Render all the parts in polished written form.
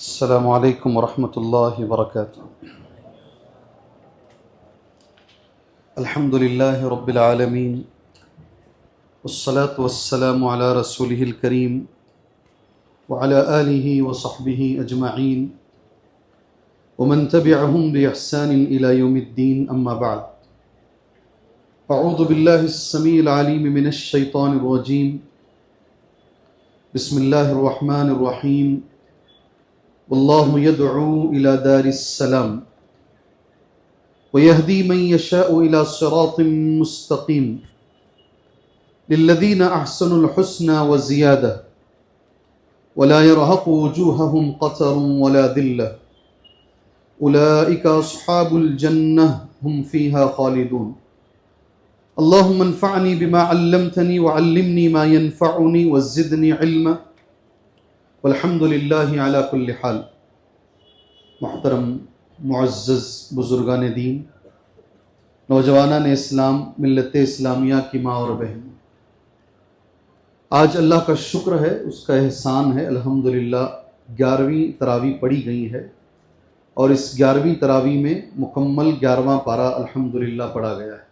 अस्सलामु अलैकुम वरहमतुल्लाहि वबरकातुहू। अल्हम्दुलिल्लाहि रब्बिल आलमीन वस्सलातु वस्सलामु अला रसूलिहिल करीम व अला आलिहि व सहबिहि अजमईन व मन तबिअहुम बि इहसानिन इला यौमिद्दीन, अम्मा बअद। अऊज़ु बिल्लाहिस समीइल अलीम मिनश शैतानिर रजीम। बिस्मिल्लाहिर रहमानिर रहीम। वल्लाहु यदअू इला दारिस सलाम व यहदी मन यशाअु इला सिरातिम मुस्तकीम लिल्लज़ीना अहसनुल हुस्ना व ज़ियादा वला यरहक़ु वुजूहहुम क़तरुन वला ज़िल्लह उलाइका अस्हाबुल जन्नह हुम फ़ीहा ख़ालिदून। अल्लाहुम्मा अन्फ़अनी बिमा अल्लमतनी व अल्लिमनी मा यनफ़अुनी व ज़िदनी इल्मा वल्हम्दुलिल्लाहि अला कुल्लि हाल। मुहतरम मुअज़्ज़ज़ बुज़ुर्गान दीन, नौजवानान इस्लाम, मिल्लत इस्लामिया की माँ और बहन, आज अल्लाह का शुक्र है, उसका एहसान है, अल्हम्दुलिल्लाह 11वीं तरावी पढ़ी गई है और इस 11वीं तरावी में मुकम्मल 11वां पारा अल्हम्दुलिल्लाह पढ़ा गया है।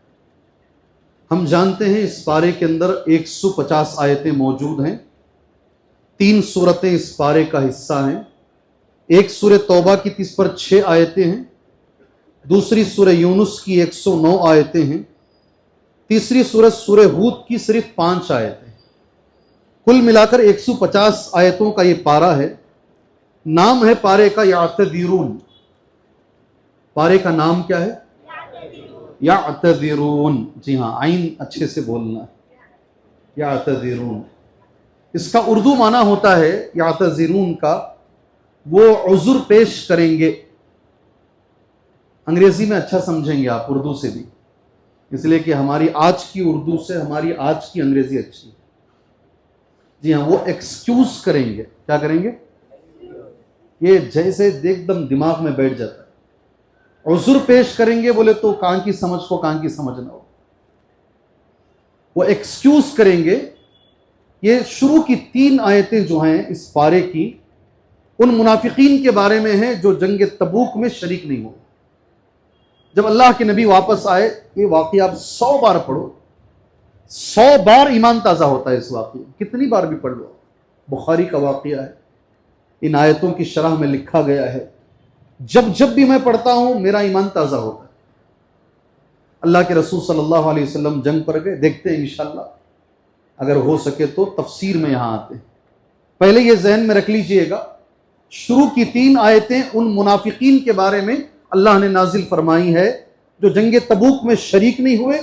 हम जानते हैं इस पारे के अंदर 150 आयतें मौजूद हैं। 3 सूरतें इस पारे का हिस्सा हैं। एक सूरह तौबा की 30 पर 6 आयतें हैं, दूसरी सूरह यूनुस की 109 आयतें हैं, तीसरी सूरह हूद की सिर्फ 5 आयतें। कुल मिलाकर 150 आयतों का ये पारा है। नाम है पारे का यातज़िरून। पारे का नाम क्या है? यातज़िरून। जी हाँ, आइन अच्छे से बोलना है। यातज़िरून, इसका उर्दू माना होता है यातज़िरून का वो उज़्र पेश करेंगे। अंग्रेजी में अच्छा समझेंगे आप, उर्दू से भी, इसलिए कि हमारी आज की उर्दू से हमारी आज की अंग्रेजी अच्छी है। जी हाँ, वो एक्सक्यूज करेंगे। क्या करेंगे? ये जैसे एकदम दिमाग में बैठ जाता है। उज़्र पेश करेंगे बोले तो कान की समझ को कान की समझ ना हो। वो एक्सक्यूज करेंगे। ये शुरू की 3 आयतें जो हैं इस पारे की, उन मुनाफिकीन के बारे में है जो जंग तबूक में शरीक नहीं हुए। जब अल्लाह के नबी वापस आए, ये वाक़या आप 100 बार पढ़ो, 100 बार ईमान ताज़ा होता है इस वाक़ये। कितनी बार भी पढ़ लो। बुखारी का वाक़या है। इन आयतों की शरह में लिखा गया है, जब जब भी मैं पढ़ता हूं मेरा ईमान ताज़ा होता है। अल्लाह के रसूल सल्लल्लाहु अलैहि वसल्लम जंग पर गए। देखते हैं इंशाअल्लाह, अगर हो सके तो तफसीर में यहां आते हैं। पहले ये जहन में रख लीजिएगा, शुरू की 3 आयतें उन मुनाफिकीन के बारे में अल्लाह ने नाजिल फरमाई है जो जंग तबूक में शरीक नहीं हुए,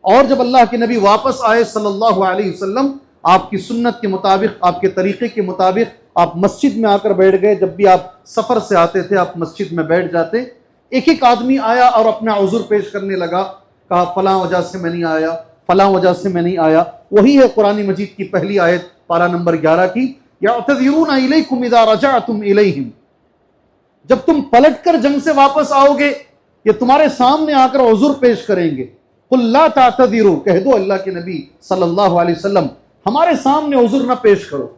और जब अल्लाह के नबी वापस आए सल्लल्लाहु अलैहि वसल्लम, आपकी सुन्नत के मुताबिक, आपके तरीके के मुताबिक आप मस्जिद में आकर बैठ गए। जब भी आप सफर से आते थे आप मस्जिद में बैठ जाते। एक एक आदमी आया और अपना उज़्र पेश करने लगा। कहा फलां वजह से मैं नहीं आया, फलां वजह से मैं नहीं आया। वही है कुरान मजीद की पहली आयत पारा नंबर 11 की, यातज़िरून इलैकुम इज़ा रजअतुम इलैहिम। जब तुम पलटकर जंग से वापस आओगे, ये तुम्हारे सामने आकर उज़्र पेश करेंगे। कुल ला तातज़िरू, कह दो अल्लाह के नबी सल्लल्लाहु अलैहि वसल्लम, हमारे सामने उज़्र ना पेश करो।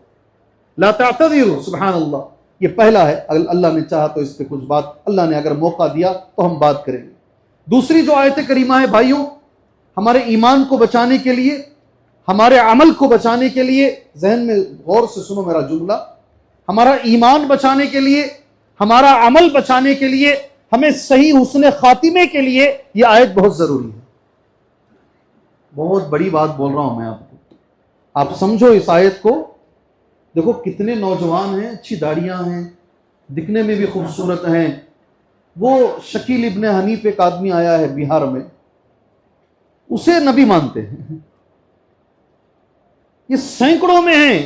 ला तातज़िरू, सुभान अल्लाह। ये पहला है। अगर अल्लाह ने चाहा तो इस पे कुछ बात, अल्लाह ने अगर मौका दिया तो हम बात करेंगे। दूसरी जो आयत करीमा है भाइयों, हमारे ईमान को बचाने के लिए, हमारे अमल को बचाने के लिए, जहन में गौर से सुनो मेरा जुमला, हमारा ईमान बचाने के लिए, हमारा अमल बचाने के लिए, हमें सही हुस्न खातिमे के लिए यह आयत बहुत जरूरी है। बहुत बड़ी बात बोल रहा हूं मैं आपको, आप समझो इस आयत को। देखो कितने नौजवान हैं, अच्छी दाढ़ियां हैं, दिखने में भी खूबसूरत हैं। वो शकील इब्ने हनीफ एक आदमी आया है बिहार में, उसे नबी मानते हैं। ये सैकड़ों में हैं,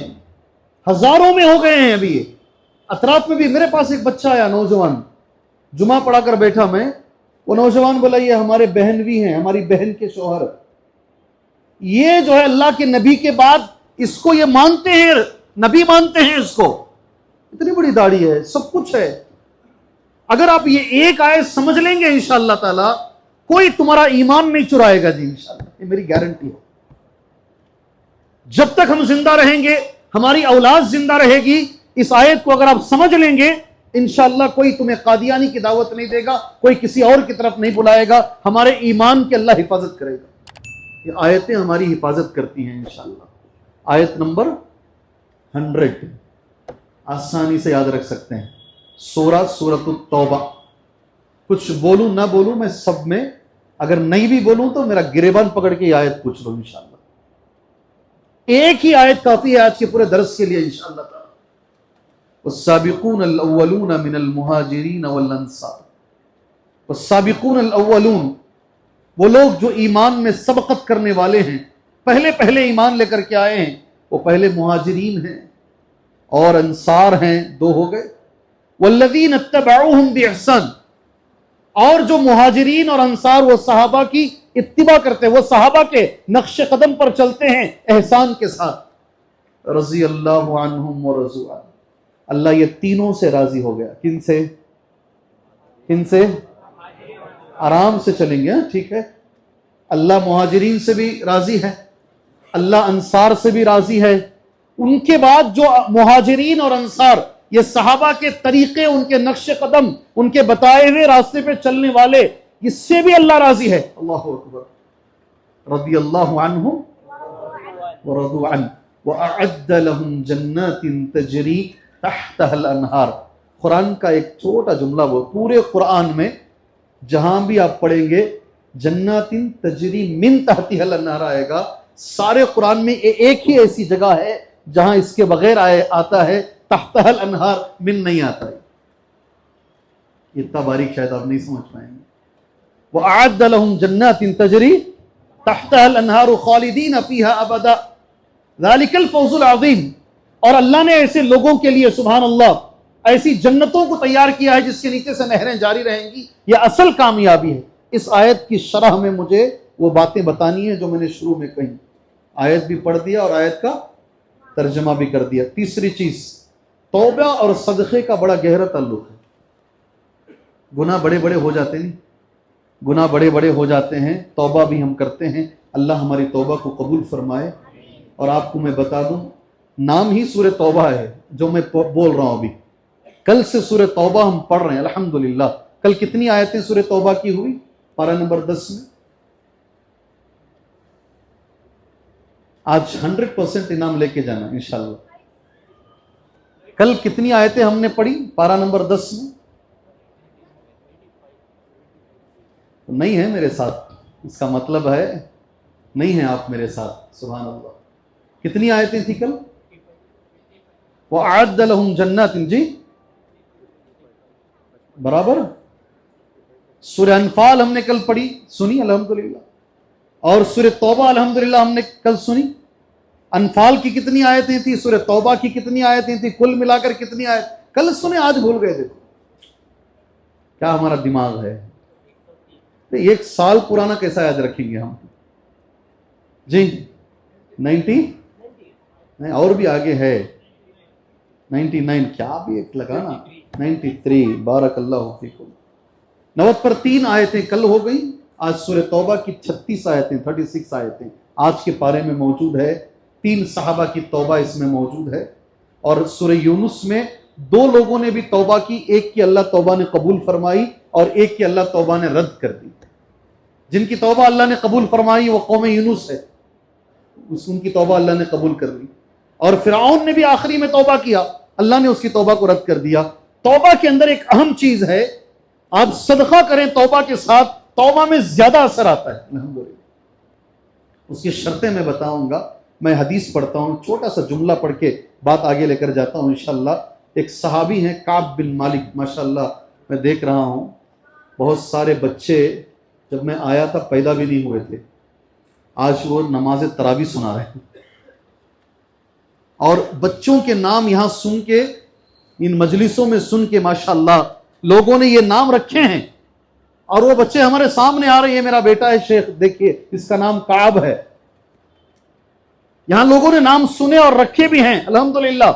हजारों में हो गए हैं। अभी अतराफ में भी मेरे पास एक बच्चा आया, नौजवान, जुमा पढ़ा कर बैठा मैं। वो नौजवान बोला ये हमारे बहन भी हैं, हमारी बहन के शौहर। ये जो है अल्लाह के नबी के बाद इसको ये मानते हैं, नबी मानते हैं इसको। इतनी बड़ी दाढ़ी है, सब कुछ है। अगर आप ये एक आयत समझ लेंगे इंशाअल्लाह ताला, कोई तुम्हारा ईमान नहीं चुराएगा जी, इंशाअल्लाह, ये मेरी गारंटी है। जब तक हम जिंदा रहेंगे, हमारी औलाद जिंदा रहेगी, इस आयत को अगर आप समझ लेंगे इंशाअल्लाह कोई तुम्हें कादियानी की दावत नहीं देगा, कोई किसी और की तरफ नहीं बुलाएगा, हमारे ईमान की अल्लाह हिफाजत करेगा। ये आयतें हमारी हिफाजत करती हैं इंशाअल्लाह। आयत नंबर 100 आसानी से याद रख सकते हैं, सूरत तौबा। कुछ बोलूं ना बोलूं मैं सब में, अगर नहीं भी बोलूं तो मेरा गिरेबान पकड़ के ये आयत पूछ लो इंशाअल्लाह। एक ही आयत काफी है आज के पूरे दर्स के लिए इंशाअल्लाह ताला। वस्साबिकून अल-अव्वलून मिनल मुहाजिरीन वल अंसार। वस्साबिकून अल-अव्वलून, वो लोग जो ईमान में सबकत करने वाले हैं, पहले पहले ईमान लेकर के आए हैं, वो पहले मुहाजिरीन हैं और अंसार हैं, दो हो गए। वल्लज़ीन इत्तबअूहुम बिइहसान, और जो मुहाजिरीन और अंसार वो सहाबा की इत्तिबा करते हैं, वो सहाबा के नक्शे कदम पर चलते हैं एहसान के साथ। रज़ी अल्लाहु अन्हुम व रज़ू अन्हु, अल्लाह ये तीनों से राजी हो गया। किन से? किन से? आराम से चलेंगे, ठीक है। अल्लाह मुहाजिरीन से भी राजी है, अल्लाह अंसार से भी राजी है। उनके बाद जो मुहाजिरीन और अंसार, ये सहाबा के तरीके, उनके नक्शे कदम, उनके बताए हुए रास्ते पे चलने वाले, इससे भी अल्लाह राजी है। अल्लाहु अकबर। रज़ियल्लाहु अन्हुम व रज़ू अन्हु व अअद्द लहुम जन्नातिन तजरी तहतहल अनहार। कुरान का एक छोटा जुमला, वो पूरे कुरान में जहां भी आप पढ़ेंगे जन्नातिन तजरी मिन तहतिहल अनहार आएगा। सारे कुरान में एक ही ऐसी जगह है जहां इसके बगैर आता है तहतहल अनहार, मिन नहीं आता है। इतना बारीक शायद आप नहीं समझ पाएंगे। वो अअद्द लहुम जन्नातिन तजरी तहतहल अनहार खालिदीन फीहा अबदा ज़ालिकल फौज़ुल अज़ीम। और अल्लाह ने ऐसे लोगों के लिए सुभान अल्लाह ऐसी जन्नतों को तैयार किया है जिसके नीचे से नहरें जारी रहेंगी। यह असल कामयाबी है। इस आयत की शरह में मुझे वो बातें बतानी है जो मैंने शुरू में कही। आयत भी पढ़ दिया और आयत का तर्जमा भी कर दिया। तीसरी चीज, तौबा और सदक़े का बड़ा गहरा ताल्लुक है। गुनाह बड़े बड़े हो जाते नहीं, गुनाह बड़े बड़े हो जाते हैं, तौबा भी हम करते हैं। अल्लाह हमारी तौबा को कबूल फरमाए। और आपको मैं बता दूं, नाम ही सूरह तौबा है जो मैं बोल रहा हूं अभी। कल से सूरह तौबा हम पढ़ रहे हैं अल्हम्दुलिल्लाह। कल कितनी आयतें सूरह तौबा की हुई? पारा नंबर 10 में। आज 100% इनाम लेके जाना इंशाल्लाह। कल कितनी आयतें हमने पढ़ी? पारा नंबर 10 में। तो नहीं है मेरे साथ, इसका मतलब है नहीं है आप मेरे साथ। सुभान अल्लाह। कितनी आयतें थी कल? वअअद्द लहुम जन्नातिन, जी बराबर। सूरह अनफाल हमने कल पढ़ी, सुनी अल्हम्दुलिल्लाह। और सूरह तौबा अल्हम्दुलिल्लाह हमने कल सुनी। अनफाल की कितनी आयतें थी, सूरह तौबा की कितनी आयतें थी, कुल मिलाकर कितनी आयत कल सुने, आज भूल गए। देखो क्या हमारा दिमाग है। तो एक साल पुराना कैसा याद रखेंगे हम जी? 90 नहीं, और भी आगे है 99, क्या भी एक लगाना 93। बारकल्लाहु फीकुम। 90 पर 3 आयतें कल हो गई। आज सूरह तौबा की 36 आयतें, 36 आयतें आज के पारे में मौजूद है। 3 सहाबा की तौबा इसमें मौजूद है। और सूरह यूनुस में 2 लोगों ने भी तौबा की, एक की अल्लाह तौबा ने कबूल फरमाई और एक की अल्लाह तौबा ने रद्द कर दी। जिनकी तौबा अल्लाह ने कबूल फरमाई वो कौम यूनुस है, उनकी तौबा अल्लाह ने कबूल कर ली। और फिरौन ने भी आखिरी में तौबा किया, अल्लाह ने उसकी तौबा को रद्द कर दिया। तौबा के अंदर एक अहम चीज है, आप सदका करें तौबा के साथ, तौबा में ज्यादा असर आता है अल्हम्दुलिल्लाह। उसकी शर्तें मैं बताऊंगा। मैं हदीस पढ़ता हूं, छोटा सा जुमला पढ़ के बात आगे लेकर जाता हूं इंशाअल्लाह। एक सहाबी हैं काब बिन मालिक, माशाअल्लाह मैं देख रहा हूं बहुत सारे बच्चे जब मैं आया था पैदा भी नहीं हुए थे, आज वो नमाज तरावी सुना रहे हैं। और बच्चों के नाम यहां सुन के, इन मजलिसों में सुन के माशाअल्लाह लोगों ने ये नाम रखे हैं और वो बच्चे हमारे सामने आ रहे हैं। मेरा बेटा है शेख, देखिए इसका नाम काब है। यहां लोगों ने नाम सुने और रखे भी हैं अल्हम्दुलिल्लाह।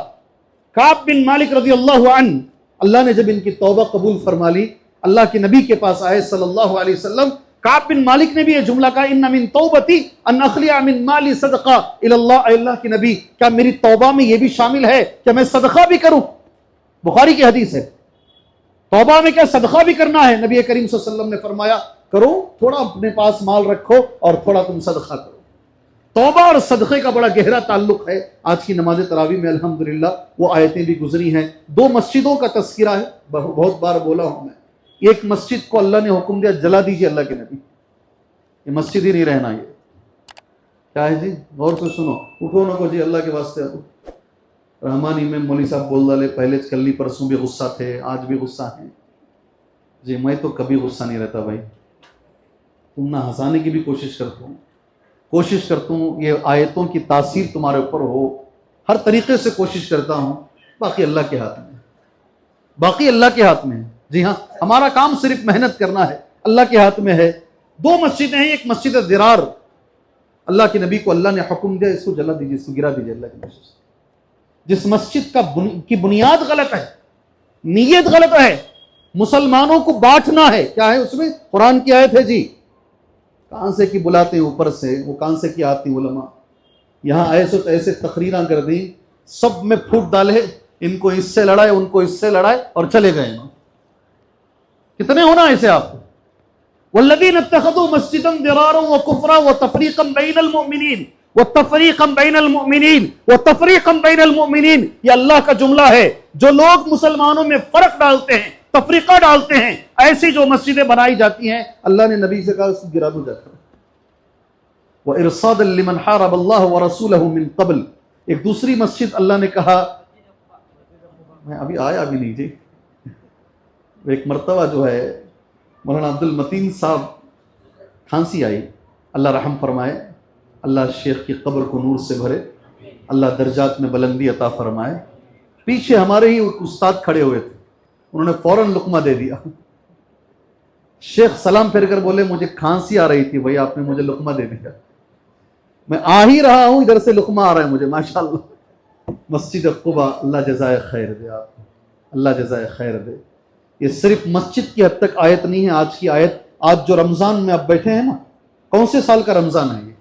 काब बिन मालिक रज़ियल्लाहु अन्हु, अल्लाह ने जब इनकी तौबा कबूल फरमा ली, अल्लाह के नबी के पास आए सल्लल्लाहु अलैहि वसल्लम। काब बिन मालिक ने भी ये जुमला कहा, इन्ना मिन तौबती अन अखलिया मिन माली सदका इलल्लाह। अल्लाह के नबी, क्या मेरी तौबा में ये भी शामिल है कि मैं सदका भी करूं? बुखारी की हदीस है। तौबा में क्या सदका भी करना है? नबी करीम सल्लल्लाहु अलैहि वसल्लम ने फरमाया करो, थोड़ा अपने पास माल रखो और थोड़ा तुम सदका करो। तौबा और सदक़े का बड़ा गहरा ताल्लुक है। आज की नमाज तरावी में अल्हम्दुलिल्लाह वो आयतें भी गुजरी हैं। दो मस्जिदों का तस्किरा है, बहुत बार बोला हूं मैं। एक मस्जिद को अल्लाह ने हुक्म दिया जला दीजिए, अल्लाह के नबी, ये मस्जिद ही नहीं रहना। ये क्या है जी? गौर से सुनो, उठो नको जी, अल्लाह के वास्ते। रहमानी में मौली साहब बोल डाले, पहले कल परसों भी गुस्सा थे, आज भी गुस्सा है जी। मैं तो कभी गुस्सा नहीं रहता भाई, तुम ना हंसाने की भी कोशिश करता हूँ, ये आयतों की तासीर तुम्हारे ऊपर हो, हर तरीके से कोशिश करता हूँ। बाकी अल्लाह के हाथ में, बाकी अल्लाह के हाथ में है। जी हाँ, हमारा काम सिर्फ मेहनत करना है, अल्लाह के हाथ में है। दो मस्जिदें हैं, एक मस्जिद दिरार, अल्लाह के नबी को अल्लाह ने हुक्म दिया इसको जला दीजिए, इसको गिरा दीजिए अल्लाह के मस्जिद। जिस मस्जिद की बुनियाद गलत है, नीयत गलत है, मुसलमानों को बांटना है। क्या है उसमें? कुरान की आयत है जी, कहां से की बुलाते हैं ऊपर से, वो कहां से की आती उलमा, यहां ऐसे तो ऐसे तकरीरा कर दी, सब में फूट डाले, इनको इससे लड़ाए, उनको इससे लड़ाए और चले गए। कितने होना ऐसे आपको? वल्लज़ीन इत्तख़ज़ू मस्जिदन दिरारा व कुफ़रा व तफ़रीक़न बैनल मुमिनीन व तफ़रीक़न बैनल मुमिनीन व तफ़रीक़न बैनल मुमिनीन, ये अल्लाह का जुमला है। जो लोग मुसलमानों में फर्क डालते हैं, तफरीका डालते हैं, ऐसी जो मस्जिदें बनाई जाती हैं, अल्लाह ने नबी से कहा उसको गिरा दो जाकर। व इरसादन लिमन हारब अल्लाह व रसूलहु मिन क़ब्ल, एक दूसरी मस्जिद अल्लाह ने कहा, मैं अभी आया भी नहीं जी। एक मरतबा जो है मौलाना अब्दुल मतीन साहब खांसी आई, अल्लाह रहम फरमाए, अल्लाह शेख की कब्र को नूर से भरे, अल्लाह दर्जात में बुलंदी अता फरमाए। पीछे हमारे ही उस्ताद खड़े हुए थे, उन्होंने फौरन लुकमा दे दिया। शेख सलाम फेर कर बोले मुझे खांसी आ रही थी भैया, आपने मुझे लुकमा दे दिया, मैं आ ही रहा हूं, इधर से लुकमा आ रहा है मुझे। माशाअल्लाह, मस्जिद कुबा, अल्लाह जज़ाए खैर दे, आप अल्लाह जज़ाए खैर दे। ये सिर्फ मस्जिद की हद तक आयत नहीं है। आज की आयत, आज जो रमजान में आप बैठे हैं ना, कौन से साल का रमजान है ये?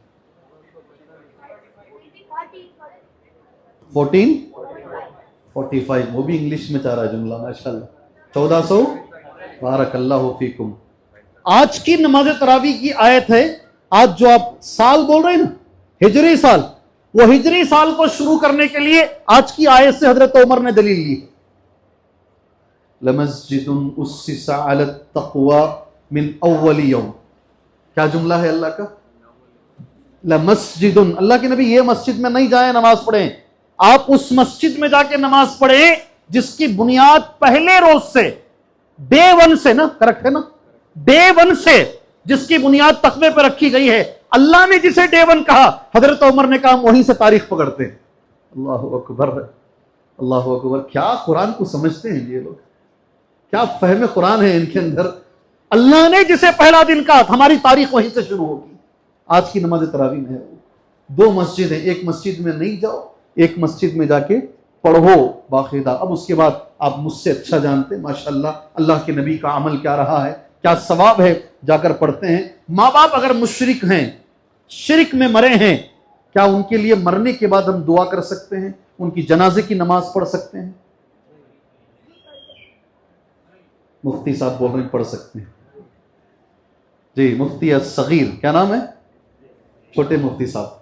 1445, वो भी इंग्लिश में चाह रहा है जुमला, माशाअल्लाह। 1400, बारकल्लाहु फीकुम। आज की नमाज तरावी की आयत है। आज जो आप साल बोल रहे हैं ना, हिजरी साल, वो हिजरी साल को शुरू करने के लिए आज की आयत से हजरत उमर ने दलील ली। लमस्जिदुन उस्सिसा अला तक़वा मिन अव्वल यौम, क्या जुमला है अल्लाह का? लमस्जिदुन, अल्लाह के नबी ये मस्जिद में नहीं जाए नमाज पढ़ें, आप उस मस्जिद में जाके नमाज पढ़ें जिसकी बुनियाद पहले रोज से, डे वन से ना, करेक्ट है ना, डे वन से जिसकी बुनियाद तकवे पर रखी गई है। अल्लाह ने जिसे डे वन कहा, हजरत उमर ने कहा वहीं से तारीख पकड़ते हैं। अल्लाह अकबर, अल्लाह अकबर। क्या कुरान को समझते हैं ये लोग, क्या फहम कुरान है इनके अंदर। अल्लाह ने जिसे पहला दिन कहा, हमारी तारीख वहीं से शुरू होगी। आज की नमाज तरावी में दो मस्जिद है, एक मस्जिद में नहीं जाओ, एक मस्जिद में जाके पढ़ो बाकायदा। अब उसके बाद आप मुझसे अच्छा जानते माशाअल्लाह अल्लाह के नबी का अमल क्या रहा है, क्या सवाब है, जाकर पढ़ते हैं। माँ बाप अगर मुशरिक हैं, शिरक में मरे हैं, क्या उनके लिए मरने के बाद हम दुआ कर सकते हैं, उनकी जनाजे की नमाज पढ़ सकते हैं? मुफ्ती साहब बोल रहे हैं पढ़ सकते हैं जी। मुफ्ती असगीर, क्या नाम है? छोटे मुफ्ती साहब,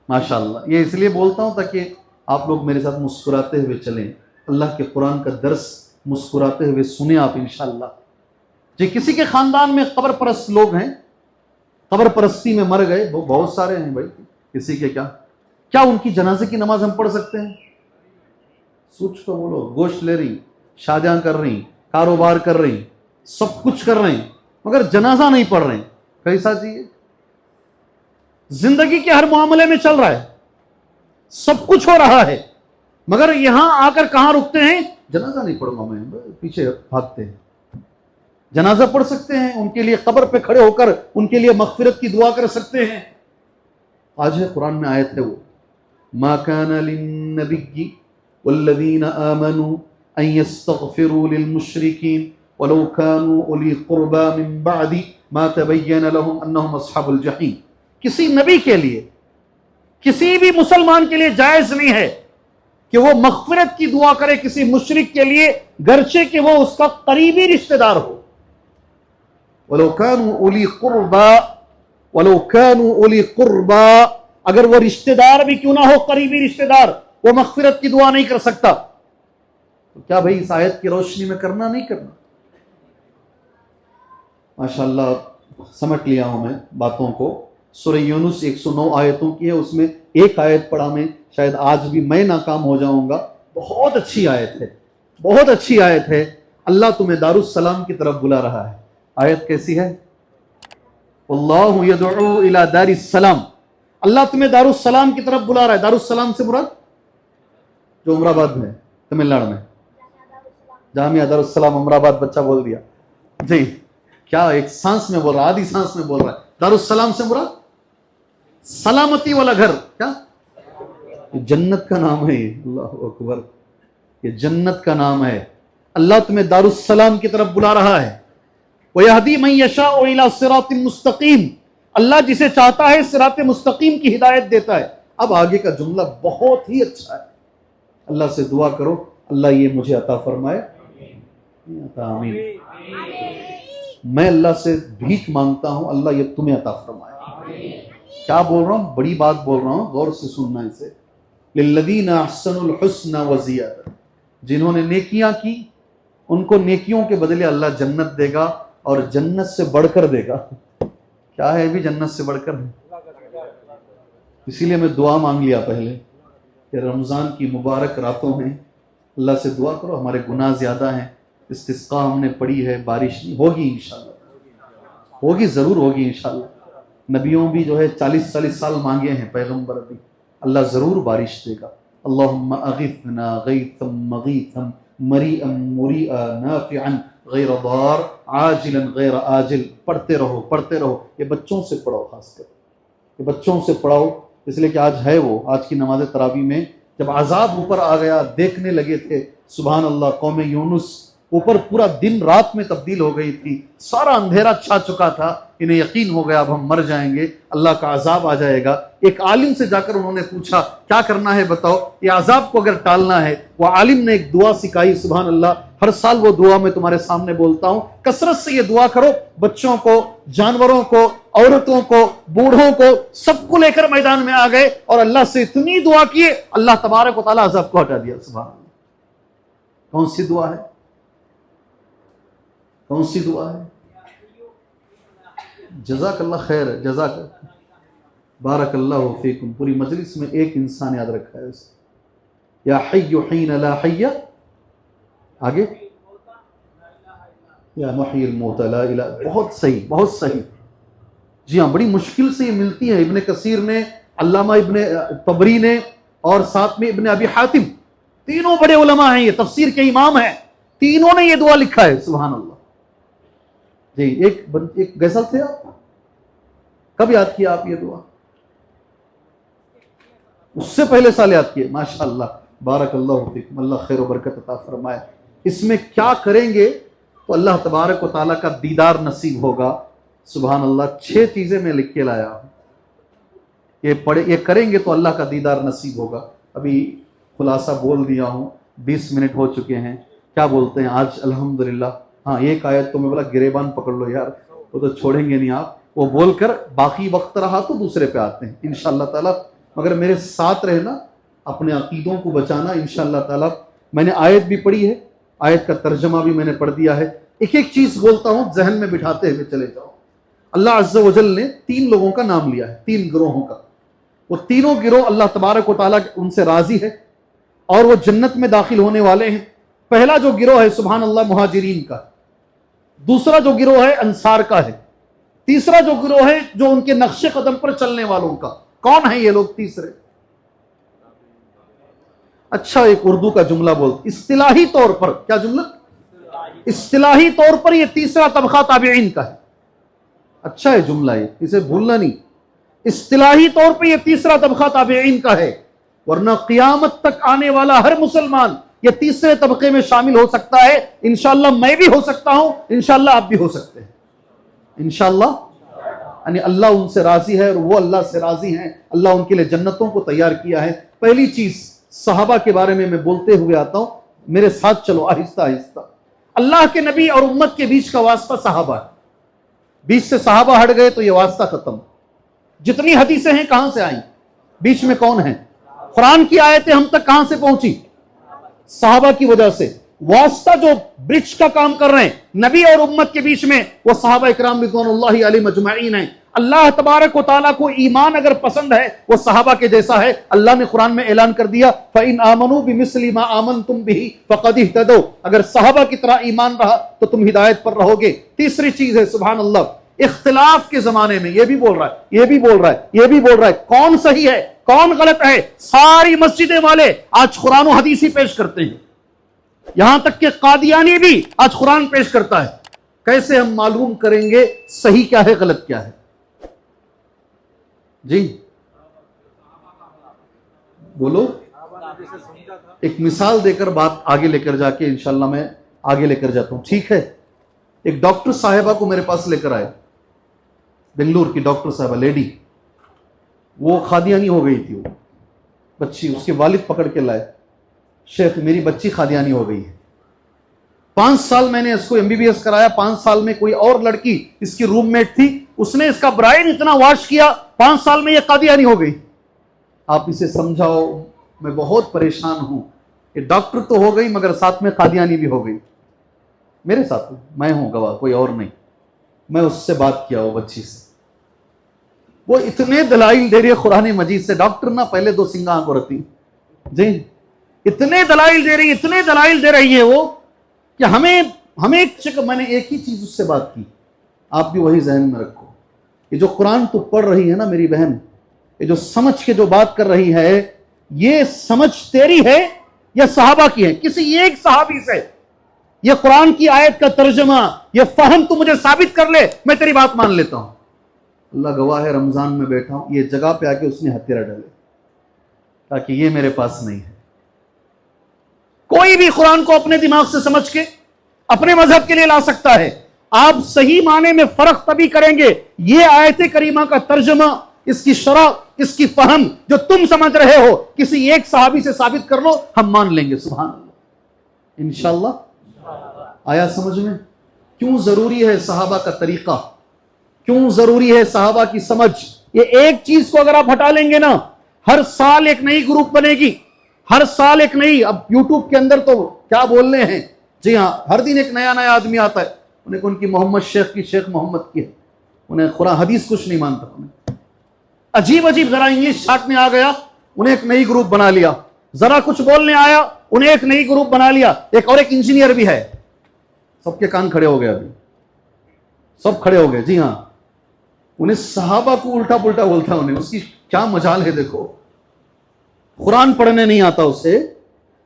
माशाअल्लाह। ये इसलिए बोलता हूं ताकि आप लोग मेरे साथ मुस्कुराते हुए चलें, अल्लाह के कुरान का दर्स मुस्कुराते हुए सुने आप इंशाअल्लाह जी। किसी के खानदान में कब्र परस्त लोग हैं, कब्र परस्ती में मर गए, वो बहुत सारे हैं भाई, किसी के क्या उनकी जनाजे की नमाज हम पढ़ सकते हैं? सोच को बोलो, गोश्त ले रही, शादियां कर रही, कारोबार कर रही, सब कुछ कर रहे हैं, मगर जनाजा नहीं पढ़ रहे हैं, कैसा चाहिए? जिंदगी के हर मामले में चल रहा है, सब कुछ हो रहा है, मगर यहां आकर कहां रुकते हैं? जनाजा नहीं पढ़ूंगा मैं, पीछे भागते हैं। जनाजा पढ़ सकते हैं, उनके लिए कब्र पे खड़े होकर उनके लिए मगफिरत की दुआ कर सकते हैं। आज है कुरान में आयत है वो, मा काना लिन्नबिय्यि वल्लज़ीना आमनू अन यस्तगफिरू लिलमुश्रिकीन वलौ कानू उली कुर्बा मिन बअदी मा तबय्यन लहुम अन्नहुम अस्हाबुल जहीम। किसी नबी के लिए, किसी भी मुसलमान के लिए जायज नहीं है कि कि वो मग़फ़िरत की दुआ करे किसी मुशरिक के लिए, गरचे कि वो उसका करीबी रिश्तेदार हो। वलो कानू उली कुर्बा, वलो कानू उली कुर्बा, अगर वो रिश्तेदार भी क्यों ना हो, करीबी रिश्तेदार, वो मग़फ़िरत की दुआ नहीं कर सकता, तो क्या भाई इस आयत की रोशनी में करना नहीं करना? माशाअल्लाह समझ लिया हूं मैं बातों को। सूरह यूनुस 109 आयतों की है, उसमें एक आयत पढ़ा मैं, शायद आज भी मैं नाकाम हो जाऊंगा। बहुत अच्छी आयत है, बहुत अच्छी आयत है। अल्लाह तुम्हें दारुस्सलाम की तरफ बुला रहा है। आयत कैसी है? अल्लाहु यदउ इला दारिस्सलाम, अल्लाह तुम्हें दारुस्सलाम की तरफ बुला रहा है। दारुस्सलाम से मुराद जो उमराबाद में, तमिलनाडु में, जामिया दारुस्सलाम उमराबाद, बच्चा बोल दिया जी। क्या एक सांस में बोल रहा, आधी सांस में बोल रहा है। दारुस्सलाम से मुराद सलामती वाला घर, क्या जन्नत का नाम है ये। अल्लाहु अकबर, ये जन्नत का नाम है। अल्लाह तुम्हें दारुस्सलाम की तरफ बुला रहा है। वयहदी मन यशाउ इला सिरातिन मुस्तकीम, अल्लाह जिसे चाहता है सिरात मुस्तकीम की हिदायत देता है। अब आगे का जुमला बहुत ही अच्छा है। अल्लाह से दुआ करो, अल्लाह ये मुझे अता फरमाए। आमीन। मैं अल्लाह से भीख मांगता हूं, अल्लाह ये तुम्हें अता फरमाए। क्या बोल रहा हूं? बड़ी बात बोल रहा हूं, गौर से सुनना इसे। लिल्लज़ीना अहसनुल हुस्ना व ज़ियादा, जिन्होंने नेकियां की उनको नेकियों के बदले अल्लाह जन्नत देगा, और जन्नत से बढ़कर देगा। क्या है भी जन्नत से बढ़कर है। इसीलिए मैं दुआ मांग लिया पहले कि रमज़ान की मुबारक रातों में अल्लाह से दुआ करो, हमारे गुनाह ज़्यादा हैं, इस्तिस्का हमने पढ़ी है, बारिश नहीं होगी, इंशाअल्लाह होगी, ज़रूर होगी इंशाअल्लाह। नबियों भी जो है 40-40 साल मांगे हैं, पैगम्बर भी, अल्लाह ज़रूर बारिश देगा। अल्लाहुम्मा अग़िथना ग़ैथम मग़ीथम मरीअम मुरीअ नाफ़िअन गैर दार आजिलन गैर आजिल। पढ़ते रहो, पढ़ते रहो। ये बच्चों से पढ़ो, खासकर ये बच्चों से पढ़ाओ, इसलिए कि आज है वो, आज की नमाज तरावी में जब अजाब ऊपर आ गया, देखने लगे थे, सुभान अल्लाह, कौम यूनुस ऊपर पूरा दिन रात में तब्दील हो गई थी, सारा अंधेरा छा चुका था, इन्हें यकीन हो गया अब हम मर जाएंगे, अल्लाह का अजाब आ जाएगा। एक आलिम से जाकर उन्होंने पूछा क्या करना है बताओ, ये अजाब को अगर टालना है। वो आलिम ने एक दुआ सिखाई, सुभान अल्लाह, हर साल वो दुआ मैं तुम्हारे सामने बोलता हूं, कसरत से ये दुआ करो। बच्चों को, जानवरों को, औरतों को, बूढ़ों को, सबको लेकर मैदान में आ गए और अल्लाह से इतनी दुआ किए, अल्लाह तबारक व तआला अजाब को हटा दिया। सुभान अल्लाह। कौन सी दुआ है? कौन सी दुआ है? जज़ाकल्लाह खैर, जज़ाक बारकल्लाहु फीकुम। पूरी मजलिस में एक इंसान याद रखा है उसे, या हय्यु हीन ला हय्य, आगे या मुहय्यिल मौता ला इलाहा। बहुत सही, बहुत सही। जी हाँ, बड़ी मुश्किल से ये मिलती है। इब्ने कसीर ने, अल्लामा इब्ने तबरी ने, और साथ में इब्ने अबी हातिम, तीनों बड़े उलमा हैं, ये तफसीर के इमाम हैं, तीनों ने ये दुआ लिखा है। सुभान अल्लाह जी। एक गैसल थे आप, कब याद किया आप ये दुआ? उससे पहले साल याद किए। माशाअल्लाह, बारकल्लाहु फीकुम, अल्लाह खैर व बरकत अता फरमाए। इसमें क्या करेंगे तो अल्लाह तबारक व तआला का दीदार नसीब होगा। सुभान अल्लाह, 6 चीजें मैं लिख के लाया हूं, ये करेंगे तो अल्लाह का दीदार नसीब होगा। अभी खुलासा बोल दिया हूं, 20 मिनट हो चुके हैं। क्या बोलते हैं आज? अल्हम्दुलिल्लाह। हाँ, एक आयत तो मैं बोला गिरेबान पकड़ लो यार, वो तो छोड़ेंगे नहीं आप। वो बोलकर बाकी वक्त रहा तो दूसरे पे आते हैं इंशाअल्लाह ताला। मगर मेरे साथ रहना, अपने अकीदों को बचाना इंशाअल्लाह ताला। मैंने आयत भी पढ़ी है, आयत का तर्जमा भी मैंने पढ़ दिया है। एक एक चीज बोलता हूं, जहन में बिठाते हुए चले जाओ। अल्लाह अज़्ज़ व जल ने 3 लोगों का नाम लिया है, 3 गिरोहों का। वो तीनों गिरोह अल्लाह तबारक व तआला उनसे राजी है और वो जन्नत में दाखिल होने वाले हैं। पहला जो गिरोह है, सुभान अल्लाह, मुहाजिरीन का। दूसरा जो गिरोह है, अंसार का है। तीसरा जो गिरोह है, जो उनके नक्शे कदम पर चलने वालों का। कौन है ये लोग तीसरे? अच्छा, एक उर्दू का जुमला बोल, इस्तिलाही तौर पर। क्या जुमला? इस्तिलाही तौर पर ये तीसरा तबका ताबिईन का है। अच्छा है जुमला ये, इसे भूलना नहीं। इस्तिलाही तौर पर ये तीसरा तबका ताबिईन का है, वरना क़ियामत तक आने वाला हर मुसलमान ये तीसरे तबके में शामिल हो सकता है। इंशाअल्लाह मैं भी हो सकता हूं, इंशाअल्लाह आप भी हो सकते हैं, इंशाअल्लाह। यानी अल्लाह उनसे राजी है और वो अल्लाह से राजी हैं। अल्लाह उनके लिए जन्नतों को तैयार किया है। पहली चीज सहाबा के बारे में मैं बोलते हुए आता हूं, मेरे साथ चलो आहिस्ता आहिस्ता। अल्लाह के नबी और उम्मत के बीच का वास्ता सहाबा है। बीच से सहाबा हट गए तो यह वास्ता खत्म। जितनी हदीसें हैं कहां से आई? बीच में कौन है? कुरान की आयतें हम तक कहां से पहुंची? सहाबा की वजह से। वास्ता जो ब्रिज का काम कर रहे हैं नबी और उम्मत के बीच में, वो सहाबा इकराम रिज़वानुल्लाहि अलैहिम अजमईन है। अल्लाह तबारक व तआला को ईमान अगर पसंद है वो सहाबा के जैसा है। अल्लाह ने कुरान में ऐलान कर दिया, फ़इन आमनू बिमिस्लि मा आमनतुम बिही फ़क़द इह्तदौ। अगर सहाबा की तरह ईमान रहा तो तुम हिदायत पर रहोगे। तीसरी चीज है, सुभान अल्लाह, इख्तिलाफ के जमाने में ये भी बोल रहा है, ये भी बोल रहा है, ये भी बोल रहा है, कौन सही है कौन गलत है, सारी मस्जिदें वाले आज कुरान और हदीस ही पेश करते हैं। यहां तक कि कादियानी भी आज कुरान पेश करता है। कैसे हम मालूम करेंगे सही क्या है गलत क्या है? जी बोलो। एक मिसाल देकर बात आगे लेकर जाके इंशाल्लाह मैं आगे लेकर जाता हूं, ठीक है। एक डॉक्टर साहिबा को मेरे पास लेकर आए, बेंगलुरु की डॉक्टर साहिबा लेडी। वो खादियानी हो गई थी, वो बच्ची, उसके वालिद पकड़ के लाए, शेख मेरी बच्ची खादियानी हो गई है। 5 साल मैंने इसको MBBS कराया। 5 साल में कोई और लड़की इसकी रूममेट थी, उसने इसका ब्राइन इतना वॉश किया, 5 साल में ये कादियानी हो गई। आप इसे समझाओ, मैं बहुत परेशान हूं। ये डॉक्टर तो हो गई मगर साथ में कादियानी भी हो गई। मेरे साथ मैं हूं गवाह, कोई और नहीं। मैं उससे बात किया वो बच्ची से, वो इतने दलाइल दे रही है कुरान मजीद से। डॉक्टर ना पहले 2 सिंगा आंखों रखती जी, इतने दलाइल दे रही, इतने दलाइल दे रही है वो कि हमें मैंने एक ही चीज उससे बात की, आप भी वही जहन में रखो। ये जो कुरान तू पढ़ रही है ना मेरी बहन, ये जो समझ के जो बात कर रही है, ये समझ तेरी है या सहाबा की है? किसी एक सहाबी से ये कुरान की आयत का तर्जमा, ये फहम तू मुझे साबित कर ले, मैं तेरी बात मान लेता हूं। अल्लाह गवाह है, रमजान में बैठा हूं, ये जगह पे आके उसने हथियार डाले ताकि ये मेरे पास नहीं है। कोई भी कुरान को अपने दिमाग से समझ के अपने मजहब के लिए ला सकता है। आप सही माने में फर्क तभी करेंगे, ये आयत करीमा का तर्जमा, इसकी शरह, इसकी फहम जो तुम समझ रहे हो, किसी एक सहाबी से साबित कर लो, हम मान लेंगे। सुभान अल्लाह, इंशाअल्लाह। आया समझ में? क्यों जरूरी है सहाबा का तरीका, क्यों जरूरी है सहाबा की समझ? ये एक चीज को अगर आप हटा लेंगे ना, हर साल एक नई ग्रुप बनेगी, हर साल एक नई। अब यूट्यूब के अंदर तो क्या बोलने हैं, जी हां, हर दिन एक नया नया आदमी आता है। उन्हें उनकी मोहम्मद शेख की, शेख मोहम्मद की है, उन्हें कुरान हदीस कुछ नहीं मानता। उन्हें अजीब अजीब, जरा इंग्लिश छाटने आ गया, उन्हें एक नई ग्रुप बना लिया। जरा कुछ बोलने आया, उन्हें एक नई ग्रुप बना लिया। एक और एक इंजीनियर भी है, सबके कान खड़े हो गए, अभी सब खड़े हो गए। जी हां, उन्हें सहाबा को उल्टा पुल्टा बोलता है। उन्हें उसकी क्या मजाल है, देखो। कुरान पढ़ने नहीं आता उसे,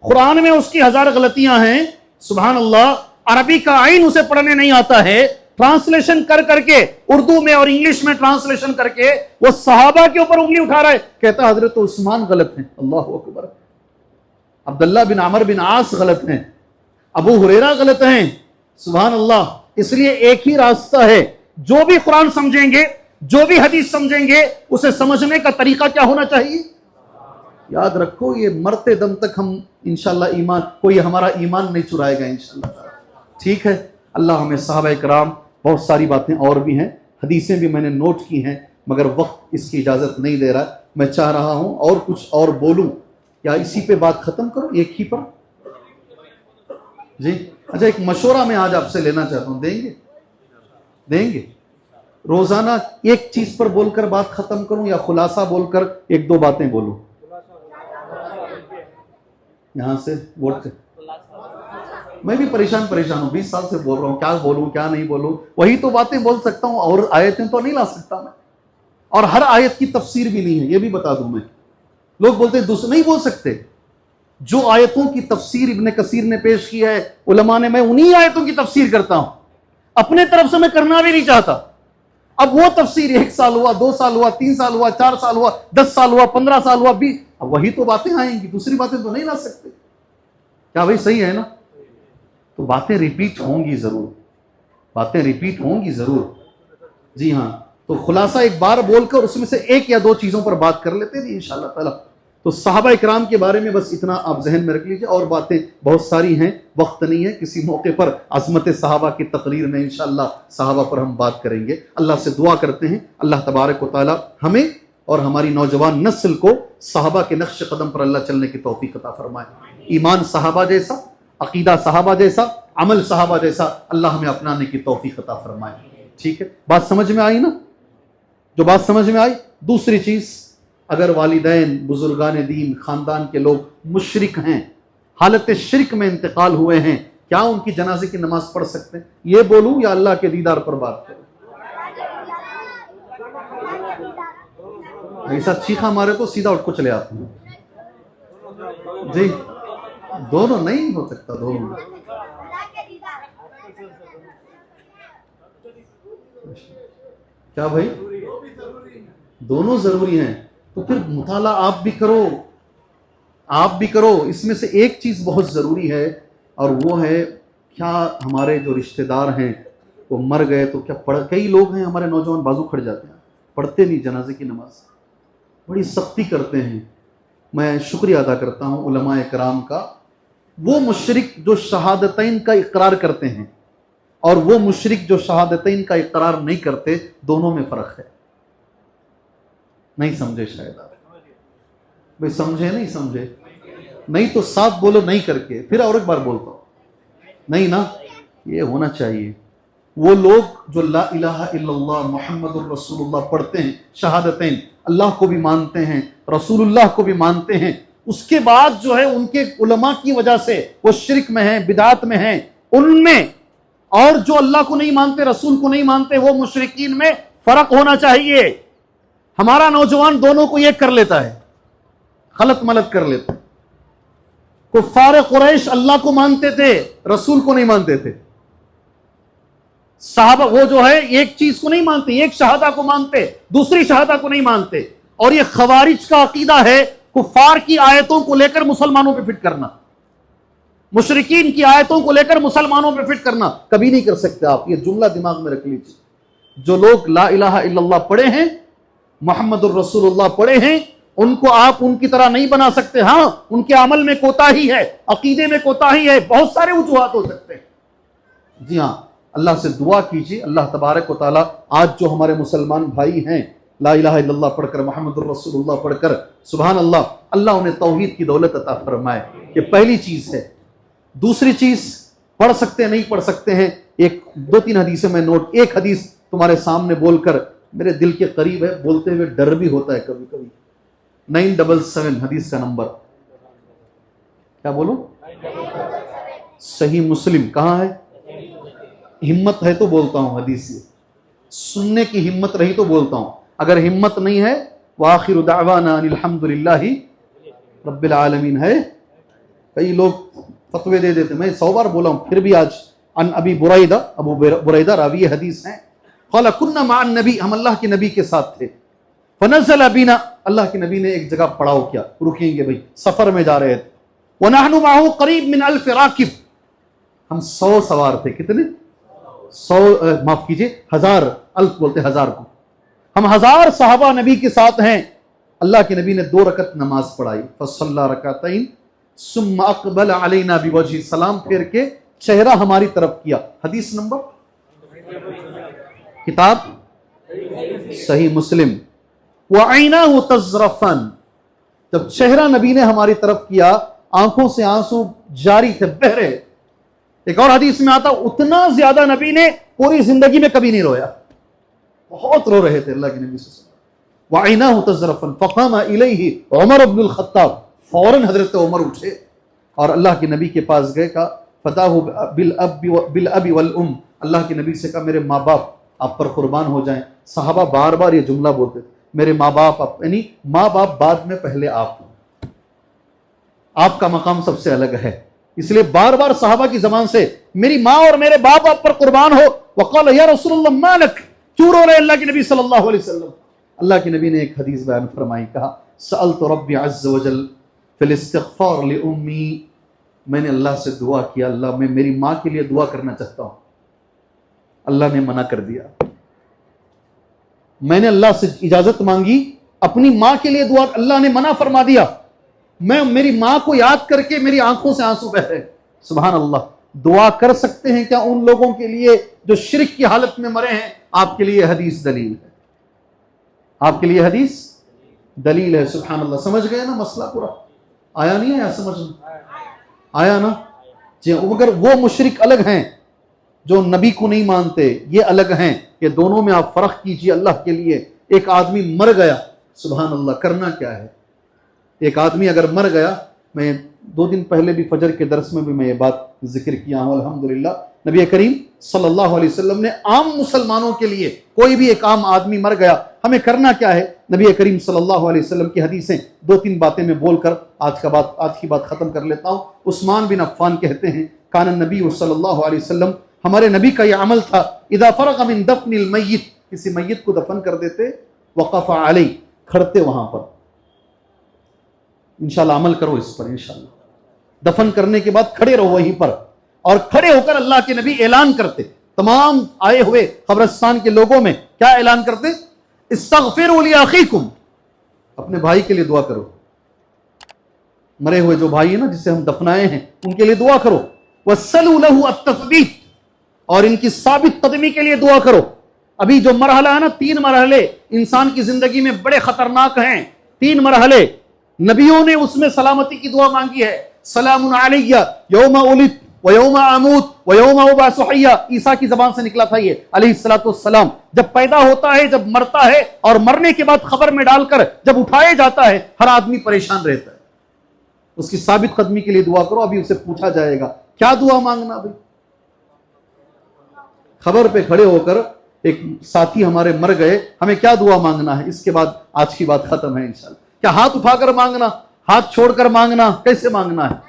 कुरान में उसकी 1000 गलतियां हैं। सुभान अल्लाह, अरबी का आइन उसे पढ़ने नहीं आता है। ट्रांसलेशन कर करके उर्दू में और इंग्लिश में ट्रांसलेशन करके वो सहाबा के ऊपर उंगली उठा रहा है। कहता है हजरत उस्मान गलत हैं, अल्लाह अकबर, अब्दुल्ला बिन अमर बिन आस गलत हैं, अबू हुरैरा गलत हैं। सुभान अल्लाह। इसलिए एक ही रास्ता है, जो भी कुरान समझेंगे, जो भी हदीस समझेंगे, उसे समझने का तरीका क्या होना चाहिए? याद रखो, ये मरते दम तक हम इंशाल्लाह ईमान, कोई हमारा ईमान नहीं चुराएगा इंशाल्लाह, ठीक है। अल्लाह हमें सहाबा इकराम, बहुत सारी बातें और भी हैं, हदीसें भी मैंने नोट की हैं, मगर वक्त इसकी इजाज़त नहीं दे रहा। मैं चाह रहा हूं और कुछ और बोलूं, या इसी पे बात खत्म करूं, एक ही पर? जी अच्छा, एक मशवरा मैं आज आपसे लेना चाहता हूं, देंगे? देंगे? रोजाना एक चीज पर बोलकर बात खत्म करूं या खुलासा बोलकर 1-2 बातें बोलूं? यहां से वोट से मैं भी परेशान हूं, 20 साल से बोल रहा हूं, क्या बोलूं क्या नहीं बोलूं। वही तो बातें बोल सकता हूं, और आयतें तो नहीं ला सकता मैं, और हर आयत की तफसीर भी नहीं है, ये भी बता दूं मैं। लोग बोलते हैं दूसरे नहीं बोल सकते। जो आयतों की तफसीर इब्ने कसीर ने पेश की है, उलमा ने, मैं उन्हीं आयतों की तफसीर करता हूं, अपने तरफ से मैं करना भी नहीं चाहता। अब वो तफसीर 1 साल हुआ, 2 साल हुआ, 3 साल हुआ, 4 साल हुआ, 10 साल हुआ, 15 साल हुआ, भी वही तो बातें आएंगी, दूसरी बातें तो नहीं ला सकते। क्या भाई सही है ना? तो बातें रिपीट होंगी जरूर, बातें रिपीट होंगी जरूर। जी हाँ, तो खुलासा एक बार बोलकर उसमें से 1 या 2 चीजों पर बात कर लेते हैं इंशाअल्लाह ताला। तो सहाबा इकराम के बारे में बस इतना आप जहन में रख लीजिए, और बातें बहुत सारी हैं, वक्त नहीं है, किसी मौके पर अज़मत सहाबा की तकरीर में इंशाअल्लाह सहाबा पर हम बात करेंगे। अल्लाह से दुआ करते हैं अल्लाह तबारक व तआला हमें और हमारी नौजवान नस्ल को सहाबा के नक्श कदम पर अल्लाह चलने की तौफीक अता फरमाए। ईमान सहाबा जैसा, अकीदा सहाबा जैसा, अमल सहाबा जैसा अल्लाह हमें अपनाने की तौफीक अता फरमाए। ठीक है, बात समझ में आई ना? जो बात समझ में आई। दूसरी चीज, अगर वालिदैन, बुजुर्गान दीन, खानदान के लोग मुशरिक हैं, हालत शिरक में इंतकाल हुए हैं, क्या उनकी जनाजे की नमाज पढ़ सकते हैं? ये बोलूं या अल्लाह के दीदार पर बात करूं? ऐसा चीखा मारे तो सीधा उठ को चले आते हैं जी। दोनों नहीं हो सकता, दोनों। क्या भाई? दोनों जरूरी हैं। तो फिर मुताला आप भी करो, आप भी करो। इसमें से एक चीज बहुत जरूरी है, और वो है क्या हमारे जो रिश्तेदार हैं वो मर गए तो क्या पढ़, कई लोग हैं हमारे नौजवान बाजू खड़ जाते हैं, पढ़ते नहीं जनाजे की नमाज, बड़ी सख्ती करते हैं। मैं शुक्रिया अदा करता हूँ उलमाए कराम का। वो मुशरिक जो शहादतैन का इकरार करते हैं और वो मुशरिक जो शहादतैन का इकरार नहीं करते, दोनों में फर्क है। नहीं समझे शायद आप? भाई समझे? नहीं समझे? नहीं तो साफ बोलो नहीं करके, फिर और एक बार बोलता हूं। नहीं ना, ये होना चाहिए। वो लोग जो ला इलाहा इल्लल्लाह मुहम्मदुर रसूलुल्लाह पढ़ते हैं, शहादतैन, अल्लाह को भी मानते हैं, रसूलुल्लाह को भी मानते हैं, उसके बाद जो है उनके उलमा की वजह से वो शिरक में हैं, बिदात में हैं, उनमें और जो अल्लाह को नहीं मानते, रसूल को नहीं मानते, वो मुशरिकीन में फर्क होना चाहिए। हमारा नौजवान दोनों को एक कर लेता है, खलत मलत कर लेता है। कुफ्फार कुरैश अल्लाह को मानते थे, रसूल को नहीं मानते थे। साहबा वो जो है एक चीज को नहीं मानते, एक शहादा को मानते, दूसरी शहादा को नहीं मानते। और ये खवारिज का अकीदा है कुफ्फार की आयतों को लेकर मुसलमानों पे फिट करना, मुशरिकीन की आयतों को लेकर मुसलमानों पे फिट करना। कभी नहीं कर सकते आप, ये जुमला दिमाग में रख लीजिए। जो लोग ला इलाहा इल्लल्लाह पढ़े हैं, मुहम्मदुर रसूलुल्लाह पढ़े हैं, उनको आप उनकी तरह नहीं बना सकते। हाँ, उनके अमल में कोताही है, अकीदे में कोताही है, बहुत सारे वजूहात हो सकते हैं। जी हाँ, अल्लाह से दुआ कीजिए अल्लाह तबारक व तआला आज जो हमारे मुसलमान भाई हैं ला इलाहा इल्लल्लाह पढ़कर, मुहम्मदुर रसूलुल्लाह पढ़कर, सुभान अल्लाह, अल्लाह उन्हें तौहीद की दौलत अता फरमाए। ये पहली चीज है। दूसरी चीज, पढ़ सकते हैं नहीं पढ़ सकते हैं, एक दो तीन हदीसें मैं नोट, एक हदीस तुम्हारे सामने बोलकर मेरे दिल के करीब है, बोलते हुए डर भी होता है कभी कभी। 977 हदीस का नंबर, क्या बोलो? सही मुस्लिम। कहाँ है? हिम्मत है तो बोलता हूं, हदीस से सुनने की हिम्मत रही तो बोलता हूं, अगर हिम्मत नहीं है वाखिरु दावाना अनिल हम्दुलिल्लाहि रब्बिल आलमीन है। कई लोग फतवे दे देते, मैं 100 बार बोला हूं, फिर भी आज अन अबी बुरैदा, अबू बुरैदा रावी हदीस हैं, क़ाल कुन्ना मअन नबी, हम अल्लाह के नबी के साथ थे, फनज़ल बिना, अल्लाह के नबी ने एक जगह पड़ाव किया, रुकेंगे भाई, सफर में जा रहे थे, वनहनु माहू करीब मिन अल्फ राकिब, हम 100 सवार थे। कितने? 100, माफ कीजिए 1000, अल्फ बोलते 1000 को, हम 1000 सहाबा नबी के साथ हैं। अल्लाह के नबी ने 2 रकत नमाज पढ़ाई, फसल्ला रकातैन सुम्मा अक़बल अलैना बिवजही, सलाम फेर के चेहरा हमारी तरफ किया। हदीस नंबर, किताब सही मुस्लिम। वअैनाहु तज़रफ़न, जब चेहरा नबी ने हमारी तरफ किया, आंखों से आंसू जारी थे, बह रहे। एक और हदीस में आता, उतना ज्यादा नबी ने पूरी जिंदगी में कभी नहीं रोया, बहुत रो रहे थे अल्लाह के नबी सल्लल्लाहु अलैहि वसल्लम। वअैनाहु तज़रफ़न फ़क़ाम इलैहि उमर इब्नुल ख़त्ताब, फौरन हजरत उमर उठे और अल्लाह के नबी के पास गए, कहा फताहु बिल अबी वल उम, अल्लाह के नबी से कहा मेरे माँ बाप आप पर कुर्बान हो जाएं। सहाबा बार बार ये जुमला बोलते थे, मेरे माँ बाप, यानी माँ बाप बाद में, पहले आपका मकाम सबसे अलग है, इसलिए बार बार सहाबा की जबान से मेरी माँ और मेरे बाप आप पर कुर्बान हो। वक़ाल या रसूलल्लाह मालक, क्यों रो रहे अल्लाह के नबी सल्लल्लाहु अलैहि वसल्लम? अल्लाह के नबी ने एक हदीस बयान फरमाई, कहा सअलतु रब्बी अज़्ज़ वजल फिल इस्तिग़फ़ार लि उम्मी, मैंने अल्लाह से दुआ किया, अल्लाह मैं मेरी माँ के लिए दुआ करना चाहता हूँ, अल्लाह ने मना कर दिया। मैंने अल्लाह से इजाजत मांगी अपनी माँ के लिए दुआ, अल्लाह ने मना फरमा दिया। मैं मेरी माँ को याद करके मेरी आंखों से आंसू बह रहे। सुभान अल्लाह। दुआ कर सकते हैं क्या उन लोगों के लिए जो शिर्क की हालत में मरे हैं? आपके लिए हदीस दलील है, आपके लिए हदीस दलील है। सुभान अल्लाह। समझ गए ना मसला पूरा? आया नहीं आया समझ में? आया ना जी। मगर वो मुशरिक अलग हैं जो नबी को नहीं मानते, ये अलग हैं। ये दोनों में आप फर्क कीजिए अल्लाह के लिए। एक आदमी मर गया, सुभान अल्लाह, करना क्या है? एक आदमी अगर मर गया, मैं 2 दिन पहले भी फजर के दर्स में भी मैं ये बात जिक्र किया हूं अल्हम्दुलिल्लाह। नबी करीम सल्लल्लाहु अलैहि वसल्लम ने आम मुसलमानों के लिए, कोई भी एक आम आदमी मर गया, हमें करना क्या है? नबी करीम सल्लल्लाहु अलैहि वसल्लम की हदीसें 2-3 बातें मैं बोलकर आज की बात खत्म कर लेता हूं। उस्मान बिन अफ़्फ़ान कहते हैं, कान नबी सल्लल्लाहु अलैहि वसल्लम, हमारे नबी का यह अमल था, इदा फरग़ मिन दफ़निल मय्यित, किसी मय्यत को दफन कर देते, वक़फ़ अलैहि, खड़ते वहां पर। इंशाल्लाह अमल करो इस पर, इंशाल्लाह। दफन करने के बाद खड़े रहो वहीं पर, और खड़े होकर अल्लाह के नबी ऐलान करते, तमाम आए हुए कब्रिस्तान के लोगों में क्या ऐलान करते? इस्तग़फ़िरू ली अख़ीकुम, अपने भाई के लिए दुआ करो। मरे हुए जो भाई है ना, जिसे हम दफनाए हैं, उनके लिए दुआ करो। वस्सलू लहू अत्तस्बीत, और इनकी साबित कदमी के लिए दुआ करो। अभी जो मरहला है ना, 3 मरहले इंसान की जिंदगी में बड़े खतरनाक हैं। 3 मरहले नबियों ने उसमें सलामती की दुआ मांगी है। सलामुन अलैया यौमा उलिद व यौमा अमूत व यौमा उबअसु हय्या, ईसा की जबान से निकला था ये अलैहिस्सलातु वस्सलाम। जब पैदा होता है, जब मरता है, और मरने के बाद खबर में डालकर जब उठाया जाता है, हर आदमी परेशान रहता है। उसकी साबित कदमी के लिए दुआ करो। अभी उससे पूछा जाएगा क्या दुआ मांगना। भाई खबर पे खड़े होकर, एक साथी हमारे मर गए, हमें क्या दुआ मांगना है? इसके बाद आज की बात खत्म है इंशाल्लाह। क्या हाथ उठाकर मांगना, हाथ छोड़कर मांगना, कैसे मांगना है?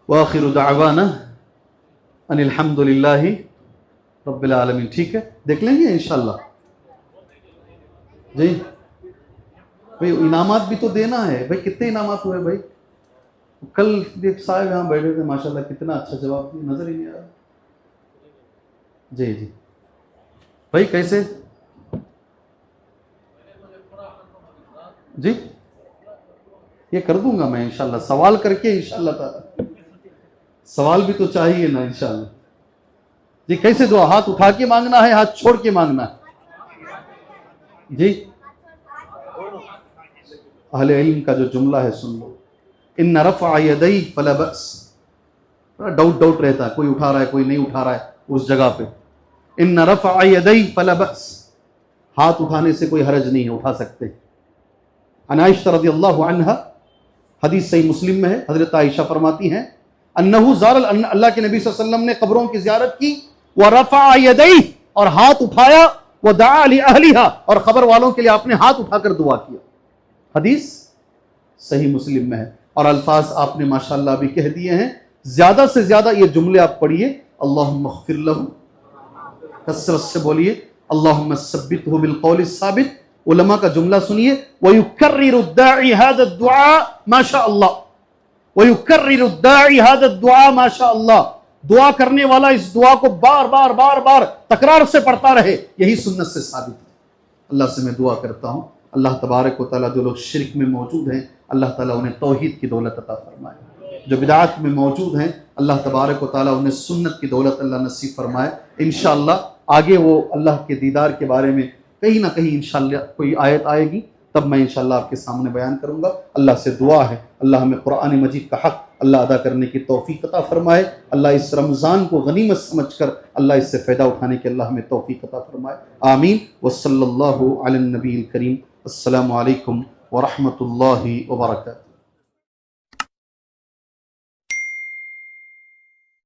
वाखिरु दावाना अनिल हम्दुलिल्लाहि रब्बिल आलमीन। ठीक है, देख लेंगे इंशाल्लाह जी। भाई इनामात भी तो देना है भाई। कितने इनामात हुए भाई? कल एक साहब यहाँ बैठे थे, माशाल्लाह कितना अच्छा जवाब दिया, नजर ही नहीं आ रहा। जी जी भाई, कैसे जी? ये कर दूंगा मैं इंशाल्लाह, सवाल करके इंशाल्लाह ताला। सवाल भी तो चाहिए ना इंशाल्लाह जी। कैसे दुआ? हाथ उठा के मांगना है, हाथ छोड़ के मांगना है जी? अहले इल्म का जो जुमला है सुन लो, इन्ना रफ़अ यदैहि फला बअस। डाउट रहता है, कोई उठा रहा है कोई नहीं उठा रहा है उस जगह पे। इन्ना रफ़अ यदैहि फला बअस, हाथ उठाने से कोई हरज नहीं है, उठा सकते। अन आयशा रज़ियल्लाहु अन्हा, हदीस सही मुस्लिम में है, हजरत आयशा फरमाती हैं, अन्नहु ज़ारल, अल्लाह के नबी सल्लल्लाहु अलैहि वसल्लम ने कब्रों की ज़ियारत की, व रफ़अ यदैहि, और हाथ उठाया, व दआ ली अहलिहा, और खबर वालों के लिए आपने हाथ उठाकर दुआ किया। हदीस सही मुस्लिम में है। और अल्फाज आपने माशाअल्लाह भी कह दिए हैं। ज्यादा से ज्यादा ये जुमले आप पढ़िए, अल्लाहुम्मा ग़फ़िर लहू, कसरत से बोलिए, अल्लाहुम्मा सब्बितहु बिल क़ौलि साबित। उलमा का जुमला सुनिए, व युकर्रिरु दाई हाज़ा दुआ माशाअल्लाह, व युकर्रिरु दाई हाज़ा दुआ माशाअल्लाह। दुआ करने वाला इस दुआ को बार बार बार बार तकरार से पढ़ता रहे, यही सुन्नत से साबित है। अल्लाह से मैं दुआ करता हूँ, अल्लाह तबारक व तआला जो लोग शिरक में मौजूद हैं, अल्लाह ताला उन्हें तौहीद की दौलत अता फरमाए। जो बिदात में मौजूद हैं, अल्लाह तबारक व तआला उन्हें सुन्नत की दौलत अल्लाह नसीब फरमाए। इंशाअल्लाह आगे वो अल्लाह के दीदार के बारे में कहीं ना कहीं इंशाअल्लाह कोई आयत आएगी, तब मैं इंशाअल्लाह आपके सामने बयान करूँगा। अल्लाह से दुआ है, अल्लाह हमें कुरान मजीद का हक़ अल्लाह अदा करने की तौफीक अता फरमाए। अल्लाह इस रमज़ान को गनीमत समझकर अल्लाह इससे फ़ायदा उठाने के अल्लाह हमें तौफीक अता फरमाए। आमीन। वसल्लल्लाहु अला नबील करीम। अस्सलामु अलैकुम व रहमतुल्लाहि व बरकातुहू।